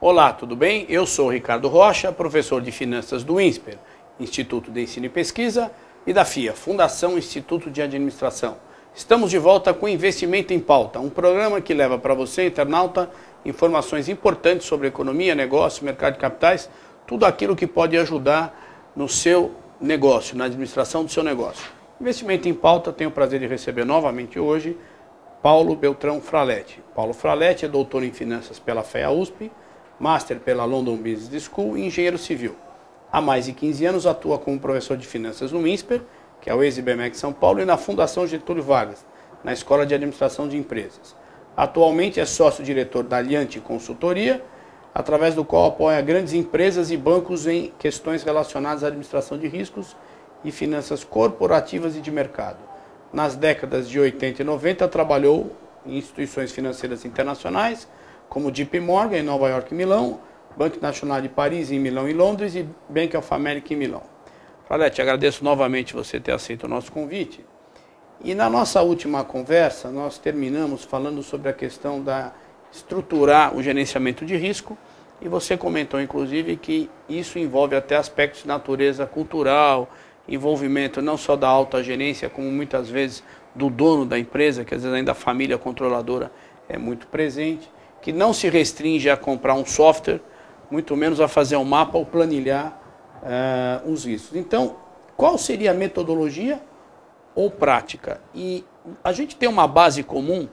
Olá, tudo bem? Eu sou Ricardo Rocha, professor de Finanças do INSPER, Instituto de Ensino e Pesquisa, e da FIA, Fundação Instituto de Administração. Estamos de volta com Investimento em Pauta, um programa que leva para você, internauta, informações importantes sobre economia, negócio, mercado de capitais, tudo aquilo que pode ajudar no seu negócio, na administração do seu negócio. Investimento em Pauta, tenho o prazer de receber novamente hoje Paulo Beltrão Fraletti. Paulo Fraletti é doutor em Finanças pela FEA-USP, Master pela London Business School e engenheiro civil. Há mais de 15 anos atua como professor de Finanças no INSPER, que é o ex-IBMEC São Paulo, e na Fundação Getúlio Vargas, na Escola de Administração de Empresas. Atualmente é sócio-diretor da Alliante Consultoria, através do qual apoia grandes empresas e bancos em questões relacionadas à administração de riscos e finanças corporativas e de mercado. Nas décadas de 80 e 90, trabalhou em instituições financeiras internacionais, como JP Morgan em Nova York e Milão, Banco Nacional de Paris em Milão e Londres e Bank of America em Milão. Fraletti, agradeço novamente você ter aceito o nosso convite. E na nossa última conversa, nós terminamos falando sobre a questão da estruturar o gerenciamento de risco, e você comentou, inclusive, que isso envolve até aspectos de natureza cultural, envolvimento não só da alta gerência, como muitas vezes do dono da empresa, que às vezes ainda a família controladora é muito presente, que não se restringe a comprar um software, muito menos a fazer um mapa ou planilhar os riscos. Então, qual seria a metodologia ou prática? E a gente tem uma base comum,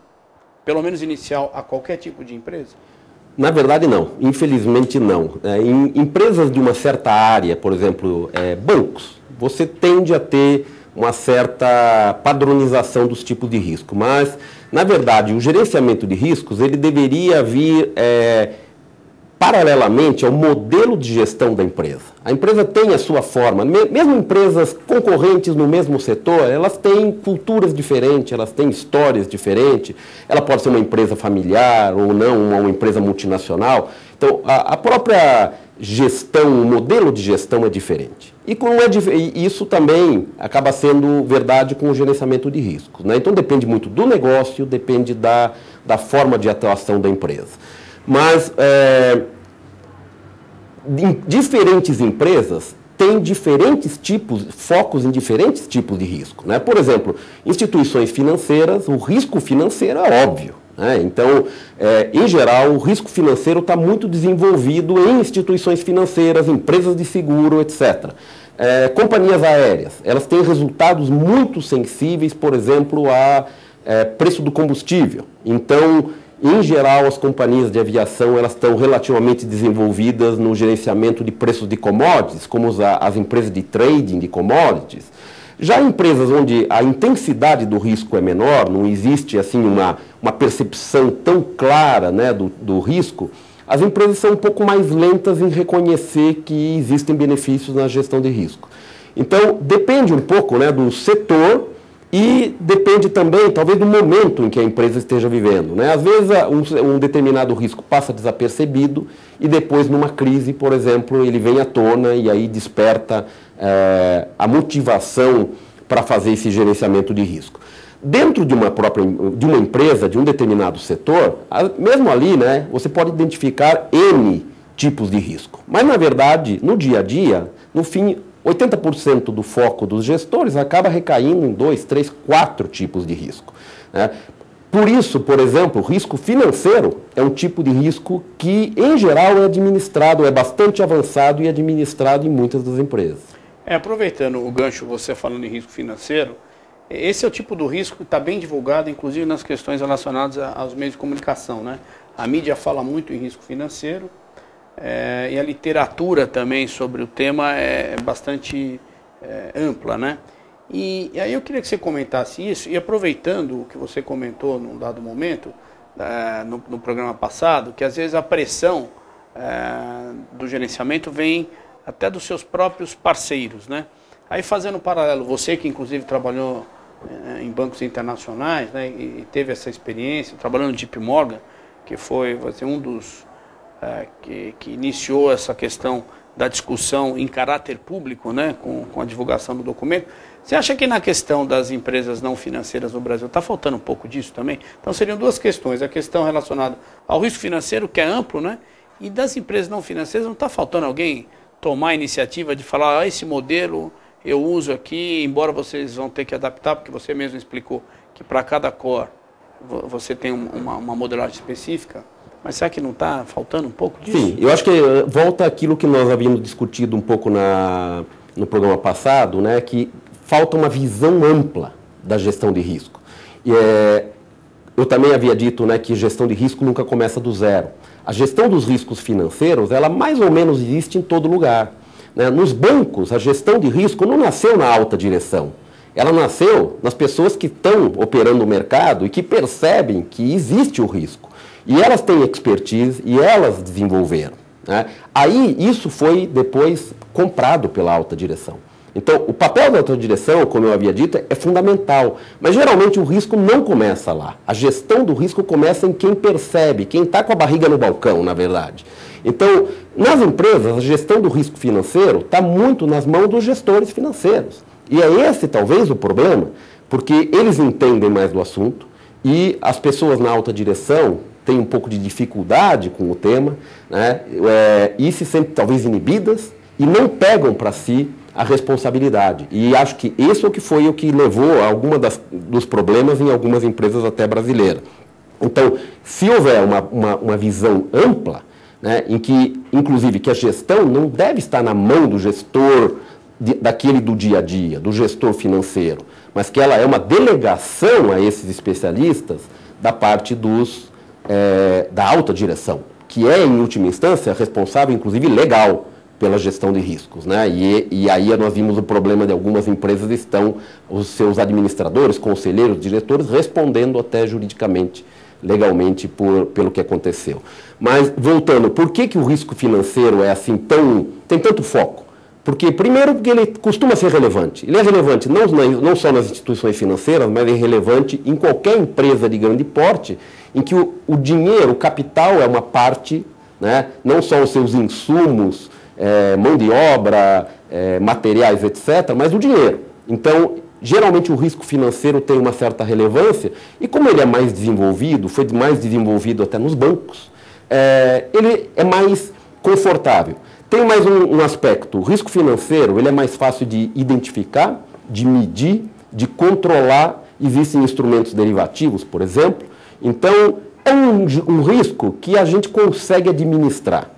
pelo menos inicial, a qualquer tipo de empresa? Na verdade, não. Infelizmente, não. Em empresas de uma certa área, por exemplo, bancos, você tende a ter uma certa padronização dos tipos de risco. Mas, na verdade, o gerenciamento de riscos ele deveria vir paralelamente ao modelo de gestão da empresa. A empresa tem a sua forma, mesmo empresas concorrentes no mesmo setor, elas têm culturas diferentes, elas têm histórias diferentes, ela pode ser uma empresa familiar ou não, uma empresa multinacional. Então, a própria gestão, o modelo de gestão é diferente. E isso também acaba sendo verdade com o gerenciamento de riscos, né? Então, depende muito do negócio, depende da forma de atuação da empresa. Mas diferentes empresas têm diferentes tipos, focos em diferentes tipos de risco, né? Por exemplo, instituições financeiras, o risco financeiro é óbvio, né? Então, em geral, o risco financeiro está muito desenvolvido em instituições financeiras, empresas de seguro, etc. Companhias aéreas, elas têm resultados muito sensíveis, por exemplo, a preço do combustível. Então, em geral, as companhias de aviação elas estão relativamente desenvolvidas no gerenciamento de preços de commodities, como as empresas de trading de commodities. Já em empresas onde a intensidade do risco é menor, não existe assim uma percepção tão clara, né, do risco, as empresas são um pouco mais lentas em reconhecer que existem benefícios na gestão de risco. Então, depende um pouco, né, do setor. E depende também, talvez, do momento em que a empresa esteja vivendo, né? Às vezes, um determinado risco passa desapercebido e depois, numa crise, por exemplo, ele vem à tona e aí desperta a motivação para fazer esse gerenciamento de risco. Dentro de uma empresa, de um determinado setor, mesmo ali, né, você pode identificar N tipos de risco. Mas, na verdade, no dia a dia, no fim, 80% do foco dos gestores acaba recaindo em 2, 3, 4 tipos de risco, né? Por isso, por exemplo, o risco financeiro é um tipo de risco que, em geral, é administrado, é bastante avançado e administrado em muitas das empresas. Aproveitando o gancho, você falando em risco financeiro, esse é o tipo do risco que está bem divulgado, inclusive nas questões relacionadas aos meios de comunicação, né? A mídia fala muito em risco financeiro, e a literatura também sobre o tema é bastante ampla, né? E aí eu queria que você comentasse isso, e aproveitando o que você comentou num dado momento, no programa passado, que às vezes a pressão do gerenciamento vem até dos seus próprios parceiros, né? Aí fazendo um paralelo, você que inclusive trabalhou em bancos internacionais, né, e teve essa experiência, trabalhando no JP Morgan, que foi um dos que iniciou essa questão da discussão em caráter público, né, com a divulgação do documento. Você acha que na questão das empresas não financeiras no Brasil está faltando um pouco disso também? Então seriam duas questões, a questão relacionada ao risco financeiro, que é amplo, né, E das empresas não financeiras, não está faltando alguém tomar a iniciativa de falar, esse modelo eu uso aqui, embora vocês vão ter que adaptar, porque você mesmo explicou que para cada core você tem uma modelagem específica, mas será que não está faltando um pouco disso? Sim, eu acho que volta aquilo que nós havíamos discutido um pouco no programa passado, né, que falta uma visão ampla da gestão de risco. E eu também havia dito, né, que gestão de risco nunca começa do zero. A gestão dos riscos financeiros, ela mais ou menos existe em todo lugar, né? Nos bancos, a gestão de risco não nasceu na alta direção. Ela nasceu nas pessoas que estão operando no mercado e que percebem que existe o risco. E elas têm expertise e elas desenvolveram, né? Aí, isso foi depois comprado pela alta direção. Então, o papel da alta direção, como eu havia dito, é fundamental. Mas, geralmente, o risco não começa lá. A gestão do risco começa em quem percebe, quem está com a barriga no balcão, na verdade. Então, nas empresas, a gestão do risco financeiro está muito nas mãos dos gestores financeiros. E é esse, talvez, o problema, porque eles entendem mais do assunto e as pessoas na alta direção têm um pouco de dificuldade com o tema, né? E se sentem, talvez, inibidas e não pegam para si a responsabilidade. E acho que isso é o que foi o que levou a alguma dos problemas em algumas empresas até brasileiras. Então, se houver uma visão ampla, né, em que, inclusive, que a gestão não deve estar na mão do gestor daquele do dia a dia, do gestor financeiro, mas que ela é uma delegação a esses especialistas da parte da alta direção, que é, em última instância, responsável, inclusive, legal pela gestão de riscos, né? E aí nós vimos o problema de algumas empresas estão os seus administradores, conselheiros, diretores respondendo até juridicamente, legalmente pelo que aconteceu. Mas voltando, por que o risco financeiro é assim tem tanto foco? Porque primeiro porque ele costuma ser relevante. Ele é relevante não só nas instituições financeiras, mas é relevante em qualquer empresa de grande porte, em que o dinheiro, o capital é uma parte, né? Não só os seus insumos, mão de obra, materiais, etc., mas o dinheiro. Então, geralmente o risco financeiro tem uma certa relevância e como ele é mais desenvolvido, foi mais desenvolvido até nos bancos, ele é mais confortável. Tem mais um aspecto, o risco financeiro ele é mais fácil de identificar, de medir, de controlar, existem instrumentos derivativos, por exemplo, então é um risco que a gente consegue administrar.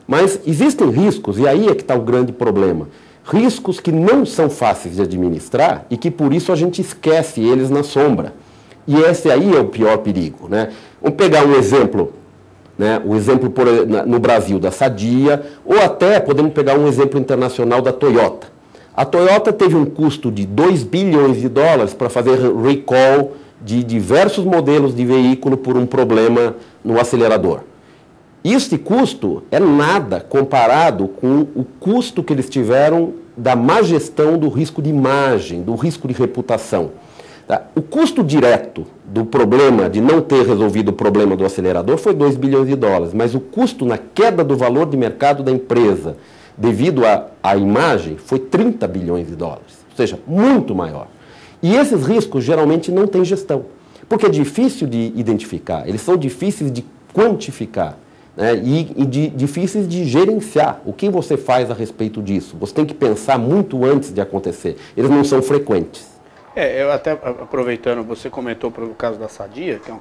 Mas existem riscos, e aí é que está o grande problema, riscos que não são fáceis de administrar e que por isso a gente esquece eles na sombra. E esse aí é o pior perigo, né? Vamos pegar um exemplo, né? O exemplo no Brasil da Sadia, ou até podemos pegar um exemplo internacional da Toyota. A Toyota teve um custo de 2 bilhões de dólares para fazer recall de diversos modelos de veículo por um problema no acelerador. Este custo é nada comparado com o custo que eles tiveram da má gestão do risco de imagem, do risco de reputação. Tá? O custo direto do problema de não ter resolvido o problema do acelerador foi 2 bilhões de dólares, mas o custo na queda do valor de mercado da empresa devido à imagem foi 30 bilhões de dólares, ou seja, muito maior. E esses riscos geralmente não têm gestão, porque é difícil de identificar, eles são difíceis de quantificar. E difíceis de gerenciar. O que você faz a respeito disso? Você tem que pensar muito antes de acontecer. Eles não são frequentes. Eu até aproveitando, você comentou para o caso da Sadia, que é um